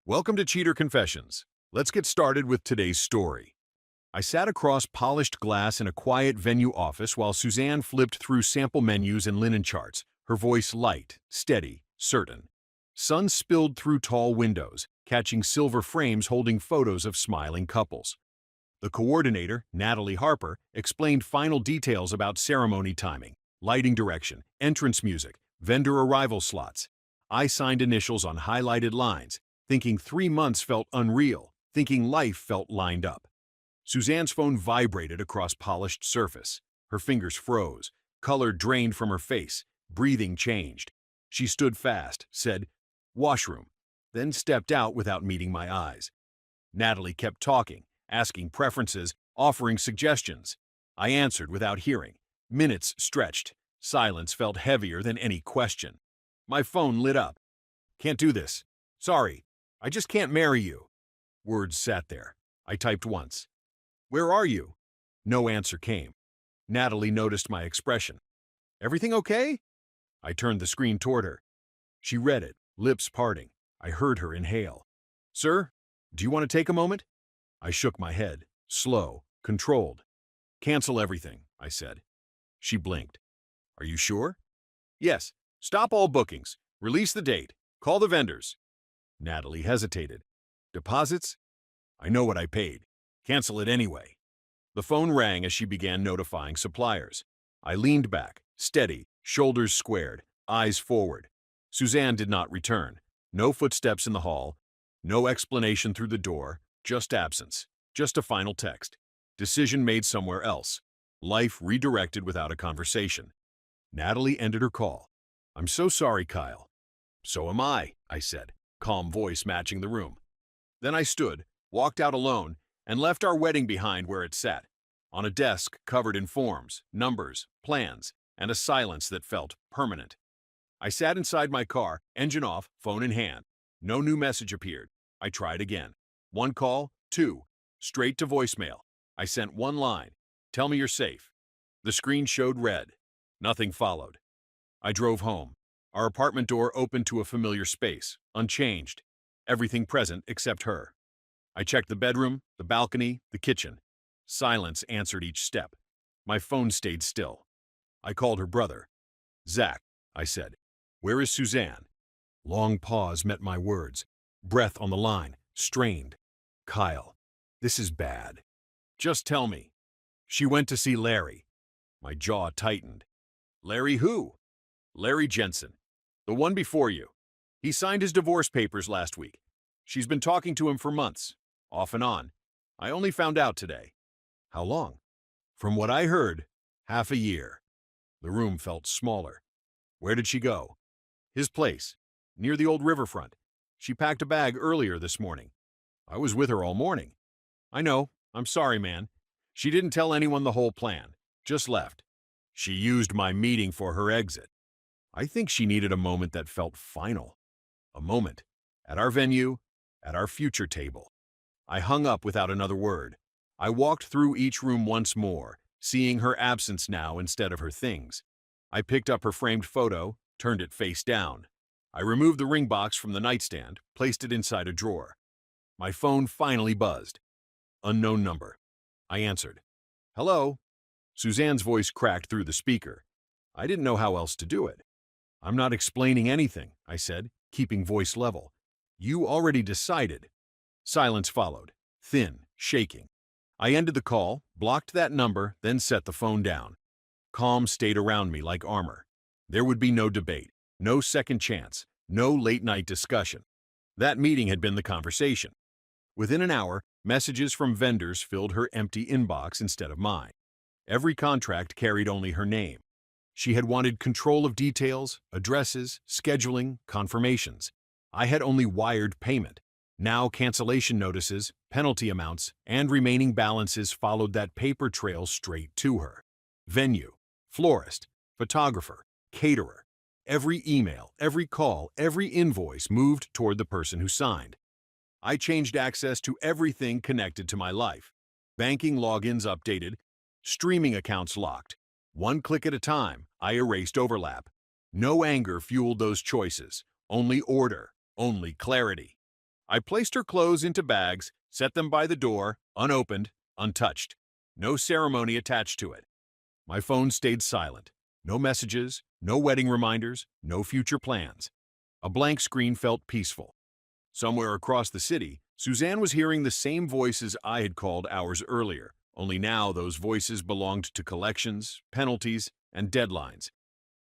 Welcome to Cheater Confessions. Let's get started with today's story. I sat across polished glass in a quiet venue office while Suzanne flipped through sample menus and linen charts, her voice light, steady, certain. Sun spilled through tall windows, catching silver frames holding photos of smiling couples. The coordinator, Natalie Harper, explained final details about ceremony timing, lighting direction, entrance music, vendor arrival slots. I signed initials on highlighted lines, thinking 3 months felt unreal, thinking life felt lined up. Suzanne's phone vibrated across polished surface. Her fingers froze, color drained from her face, breathing changed. She stood fast, said, "Washroom," then stepped out without meeting my eyes. Natalie kept talking, asking preferences, offering suggestions. I answered without hearing. Minutes stretched. Silence felt heavier than any question. My phone lit up. "Can't do this. Sorry. I just can't marry you." Words sat there. I typed once. "Where are you?" No answer came. Natalie noticed my expression. "Everything okay?" I turned the screen toward her. She read it, lips parting. I heard her inhale. "Sir, do you want to take a moment?" I shook my head, slow, controlled. "Cancel everything," I said. She blinked. "Are you sure?" "Yes. Stop all bookings. Release the date. Call the vendors." Natalie hesitated. "Deposits?" "I know what I paid. Cancel it anyway." The phone rang as she began notifying suppliers. I leaned back, steady, shoulders squared, eyes forward. Suzanne did not return. No footsteps in the hall. No explanation through the door. Just absence. Just a final text. Decision made somewhere else. Life redirected without a conversation. Natalie ended her call. "I'm so sorry, Kyle." "So am I said, calm voice matching the room. Then I stood, walked out alone, and left our wedding behind where it sat, on a desk covered in forms, numbers, plans, and a silence that felt permanent. I sat inside my car, engine off, phone in hand. No new message appeared. I tried again. One call, two, straight to voicemail. I sent one line, "Tell me you're safe." The screen showed red. Nothing followed. I drove home. Our apartment door opened to a familiar space, unchanged. Everything present except her. I checked the bedroom, the balcony, the kitchen. Silence answered each step. My phone stayed still. I called her brother. "Zach," I said, "where is Suzanne?" Long pause met my words. Breath on the line, strained. "Kyle, this is bad. Just tell me." "She went to see Larry." My jaw tightened. "Larry who?" "Larry Jensen. The one before you. He signed his divorce papers last week. She's been talking to him for months, off and on. I only found out today." "How long?" "From what I heard, half a year." The room felt smaller. "Where did she go?" "His place, near the old riverfront. She packed a bag earlier this morning." "I was with her all morning." "I know. I'm sorry, man. She didn't tell anyone the whole plan. Just left. She used my meeting for her exit." I think she needed a moment that felt final. A moment. At our venue, at our future table. I hung up without another word. I walked through each room once more, seeing her absence now instead of her things. I picked up her framed photo, turned it face down. I removed the ring box from the nightstand, placed it inside a drawer. My phone finally buzzed. Unknown number. I answered. "Hello?" Suzanne's voice cracked through the speaker. I didn't know how else to do it. "I'm not explaining anything," I said, keeping voice level. "You already decided." Silence followed, thin, shaking. I ended the call, blocked that number, then set the phone down. Calm stayed around me like armor. There would be no debate, no second chance, no late-night discussion. That meeting had been the conversation. Within an hour, messages from vendors filled her empty inbox instead of mine. Every contract carried only her name. She had wanted control of details, addresses, scheduling, confirmations. I had only wired payment. Now cancellation notices, penalty amounts, and remaining balances followed that paper trail straight to her. Venue, florist, photographer, caterer. Every email, every call, every invoice moved toward the person who signed. I changed access to everything connected to my life. Banking logins updated, streaming accounts locked. One click at a time, I erased overlap. No anger fueled those choices, only order, only clarity. I placed her clothes into bags, set them by the door, unopened, untouched. No ceremony attached to it. My phone stayed silent. No messages, no wedding reminders, no future plans. A blank screen felt peaceful. Somewhere across the city, Suzanne was hearing the same voices I had called hours earlier, only now those voices belonged to collections, penalties, and deadlines.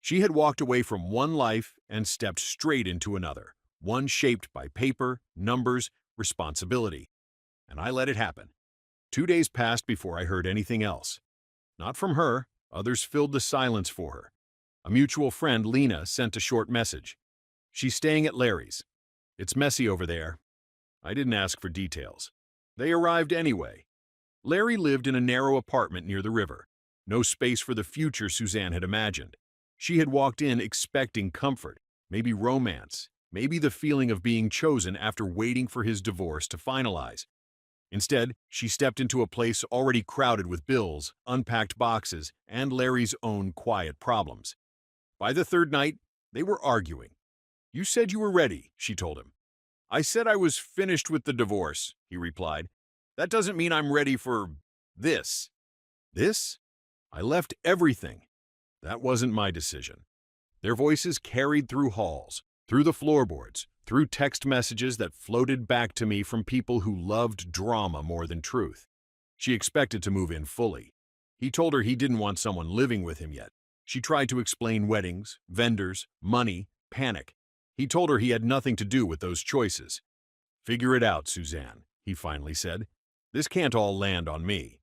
She had walked away from one life and stepped straight into another, one shaped by paper, numbers, responsibility. And I let it happen. 2 days passed before I heard anything else. Not from her, others filled the silence for her. A mutual friend, Lena, sent a short message. "She's staying at Larry's. It's messy over there." I didn't ask for details. They arrived anyway. Larry lived in a narrow apartment near the river. No space for the future Suzanne had imagined. She had walked in expecting comfort, maybe romance, maybe the feeling of being chosen after waiting for his divorce to finalize. Instead, she stepped into a place already crowded with bills, unpacked boxes, and Larry's own quiet problems. By the third night, they were arguing. "You said you were ready," she told him. "I said I was finished with the divorce," he replied. "That doesn't mean I'm ready for this." This? I left everything. That wasn't my decision. Their voices carried through halls, through the floorboards, through text messages that floated back to me from people who loved drama more than truth. She expected to move in fully. He told her he didn't want someone living with him yet. She tried to explain weddings, vendors, money, panic. He told her he had nothing to do with those choices. "Figure it out, Suzanne," he finally said. "This can't all land on me."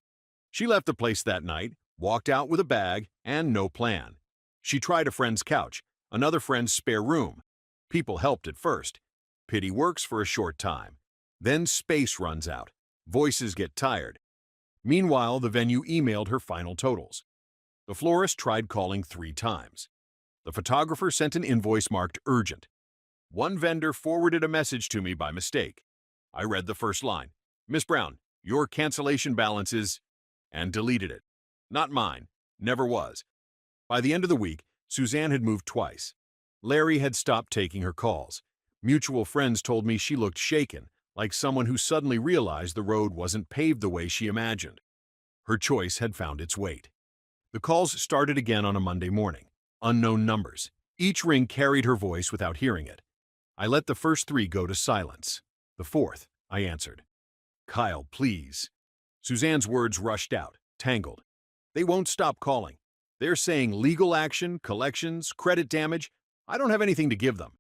She left the place that night, walked out with a bag and no plan. She tried a friend's couch, another friend's spare room. People helped at first. Pity works for a short time. Then space runs out. Voices get tired. Meanwhile, the venue emailed her final totals. The florist tried calling 3 times. The photographer sent an invoice marked urgent. One vendor forwarded a message to me by mistake. I read the first line, "Miss Brown, your cancellation balance is," and deleted it. Not mine. Never was. By the end of the week, Suzanne had moved twice. Larry had stopped taking her calls. Mutual friends told me she looked shaken, like someone who suddenly realized the road wasn't paved the way she imagined. Her choice had found its weight. The calls started again on a Monday morning. Unknown numbers. Each ring carried her voice without hearing it. I let the first 3 go to silence. The 4th, I answered. "Kyle, please." Suzanne's words rushed out, tangled. "They won't stop calling. They're saying legal action, collections, credit damage. I don't have anything to give them."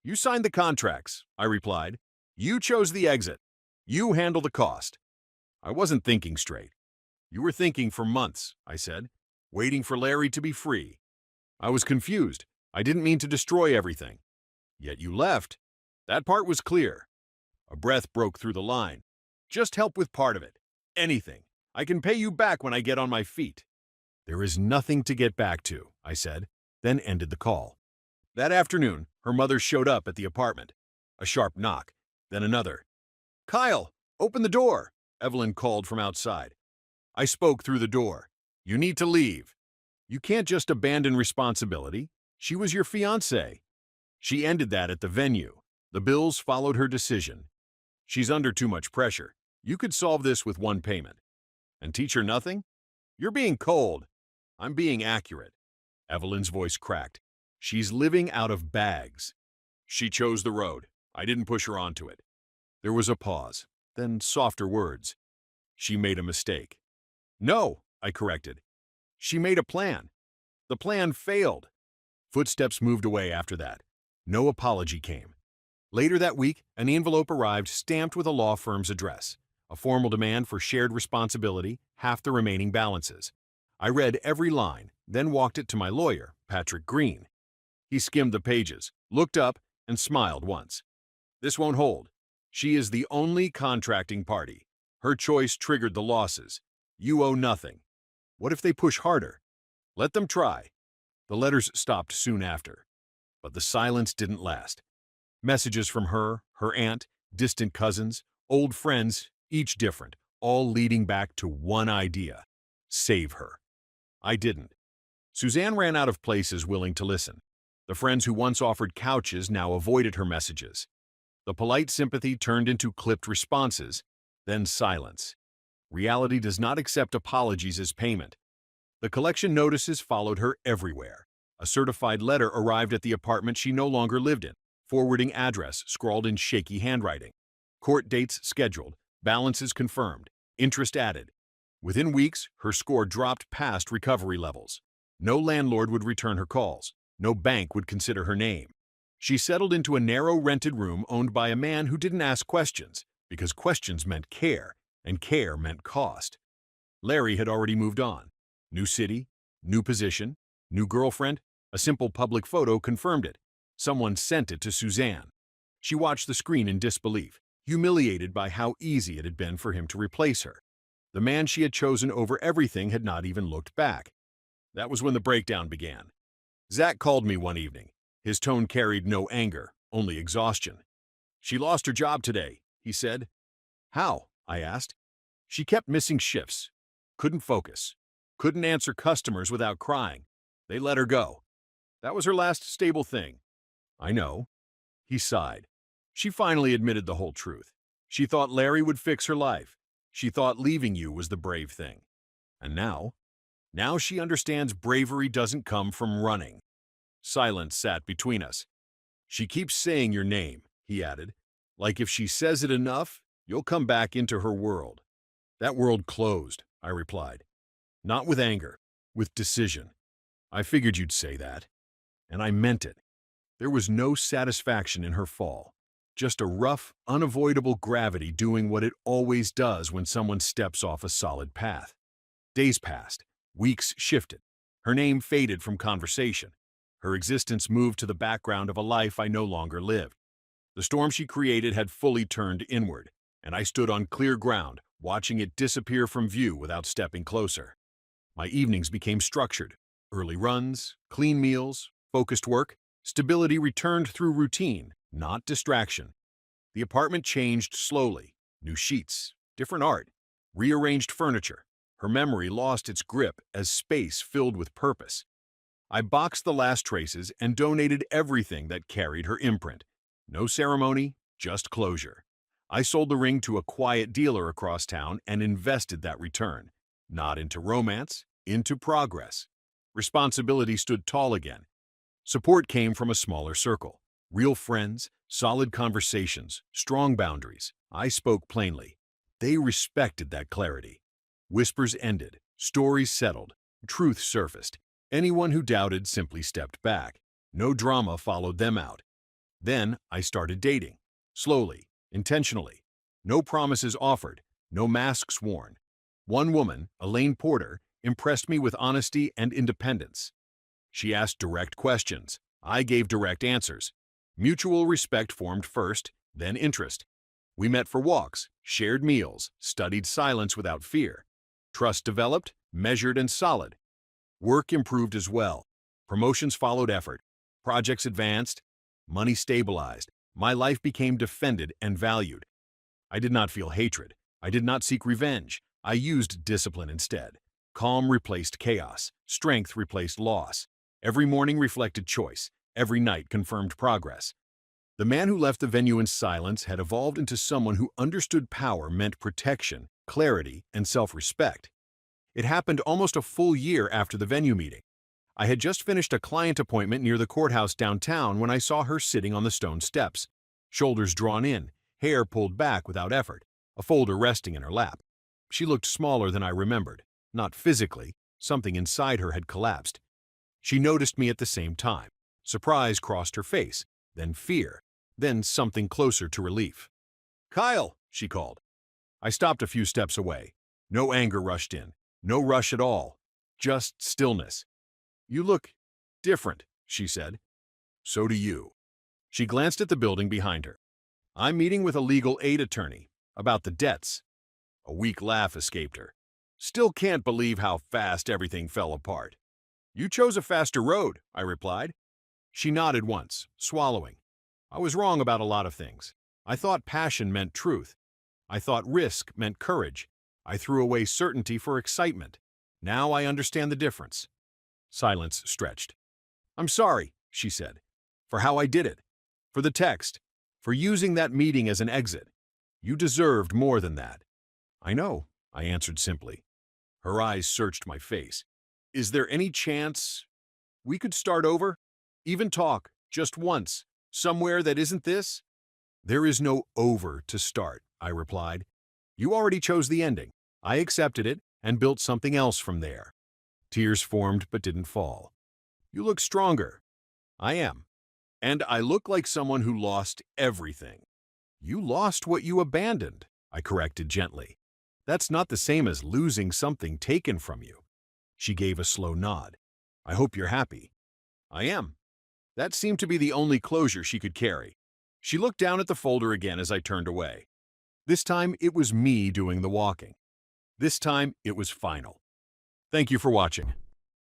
"You signed the contracts," I replied. "You chose the exit. You handle the cost." I wasn't thinking straight. "You were thinking for months," I said, "waiting for Larry to be free." I was confused. I didn't mean to destroy everything. "Yet you left." That part was clear. A breath broke through the line. "Just help with part of it. Anything. I can pay you back when I get on my feet." "There is nothing to get back to," I said, then ended the call. That afternoon, her mother showed up at the apartment. A sharp knock, then another. "Kyle, open the door," Evelyn called from outside. I spoke through the door. "You need to leave. You can't just abandon responsibility. She was your fiancée." She ended that at the venue. The bills followed her decision. "She's under too much pressure. You could solve this with one payment." "And teach her nothing?" "You're being cold." "I'm being accurate." Evelyn's voice cracked. "She's living out of bags." She chose the road. I didn't push her onto it. There was a pause, then softer words. "She made a mistake." "No," I corrected. "She made a plan. The plan failed." Footsteps moved away after that. No apology came. Later that week, an envelope arrived stamped with a law firm's address, a formal demand for shared responsibility, half the remaining balances. I read every line, then walked it to my lawyer, Patrick Green. He skimmed the pages, looked up, and smiled once. "This won't hold. She is the only contracting party. Her choice triggered the losses. You owe nothing." "What if they push harder?" "Let them try." The letters stopped soon after. But the silence didn't last. Messages from her aunt, distant cousins, old friends, each different, all leading back to one idea: save her. I didn't. Suzanne ran out of places willing to listen. The friends who once offered couches now avoided her messages. The polite sympathy turned into clipped responses, then silence. Reality does not accept apologies as payment. The collection notices followed her everywhere. A certified letter arrived at the apartment she no longer lived in, forwarding address scrawled in shaky handwriting. Court dates scheduled, balances confirmed, interest added. Within weeks, her score dropped past recovery levels. No landlord would return her calls. No bank would consider her name. She settled into a narrow rented room owned by a man who didn't ask questions, because questions meant care, and care meant cost. Larry had already moved on. New city, new position, new girlfriend. A simple public photo confirmed it. Someone sent it to Suzanne. She watched the screen in disbelief, humiliated by how easy it had been for him to replace her. The man she had chosen over everything had not even looked back. That was when the breakdown began. Zach called me one evening. His tone carried no anger, only exhaustion. "She lost her job today," he said. "How?" I asked. "She kept missing shifts. Couldn't focus. Couldn't answer customers without crying. They let her go. That was her last stable thing." "I know." He sighed. "She finally admitted the whole truth. She thought Larry would fix her life. She thought leaving you was the brave thing. And now she understands bravery doesn't come from running." Silence sat between us. "She keeps saying your name," he added. "Like if she says it enough, you'll come back into her world." "That world closed," I replied. Not with anger, with decision. "I figured you'd say that." And I meant it. There was no satisfaction in her fall. Just a rough, unavoidable gravity doing what it always does when someone steps off a solid path. Days passed. Weeks shifted. Her name faded from conversation. Her existence moved to the background of a life I no longer lived. The storm she created had fully turned inward, and I stood on clear ground, watching it disappear from view without stepping closer. My evenings became structured. Early runs, clean meals, focused work. Stability returned through routine, not distraction. The apartment changed slowly. New sheets, different art, rearranged furniture. Her memory lost its grip as space filled with purpose. I boxed the last traces and donated everything that carried her imprint. No ceremony, just closure. I sold the ring to a quiet dealer across town and invested that return. Not into romance, into progress. Responsibility stood tall again. Support came from a smaller circle. Real friends, solid conversations, strong boundaries. I spoke plainly. They respected that clarity. Whispers ended. Stories settled. Truth surfaced. Anyone who doubted simply stepped back. No drama followed them out. Then I started dating. Slowly, intentionally. No promises offered. No masks worn. One woman, Elaine Porter, impressed me with honesty and independence. She asked direct questions. I gave direct answers. Mutual respect formed first, then interest. We met for walks, shared meals, studied silence without fear. Trust developed, measured and solid. Work improved as well. Promotions followed effort. Projects advanced. Money stabilized. My life became defended and valued. I did not feel hatred. I did not seek revenge. I used discipline instead. Calm replaced chaos. Strength replaced loss. Every morning reflected choice. Every night confirmed progress. The man who left the venue in silence had evolved into someone who understood power meant protection, clarity, and self-respect. It happened almost a full year after the venue meeting. I had just finished a client appointment near the courthouse downtown when I saw her sitting on the stone steps. Shoulders drawn in, hair pulled back without effort, a folder resting in her lap. She looked smaller than I remembered. Not physically, something inside her had collapsed. She noticed me at the same time. Surprise crossed her face, then fear, then something closer to relief. "Kyle," she called. I stopped a few steps away. No anger rushed in. No rush at all. Just stillness. "You look different," she said. "So do you." She glanced at the building behind her. "I'm meeting with a legal aid attorney about the debts." A weak laugh escaped her. "Still can't believe how fast everything fell apart." "You chose a faster road," I replied. She nodded once, swallowing. I was wrong about a lot of things. I thought passion meant truth. I thought risk meant courage. I threw away certainty for excitement. Now I understand the difference. Silence stretched. "I'm sorry," she said, "for how I did it, for the text, for using that meeting as an exit. You deserved more than that. I know, I answered simply. Her eyes searched my face. Is there any chance we could start over? Even talk, just once, somewhere that isn't this? There is no over to start, I replied. You already chose the ending. I accepted it and built something else from there. Tears formed but didn't fall. You look stronger. I am. And I look like someone who lost everything. You lost what you abandoned, I corrected gently. That's not the same as losing something taken from you. She gave a slow nod. I hope you're happy. I am. That seemed to be the only closure she could carry. She looked down at the folder again as I turned away. This time it was me doing the walking. This time it was final. Thank you for watching.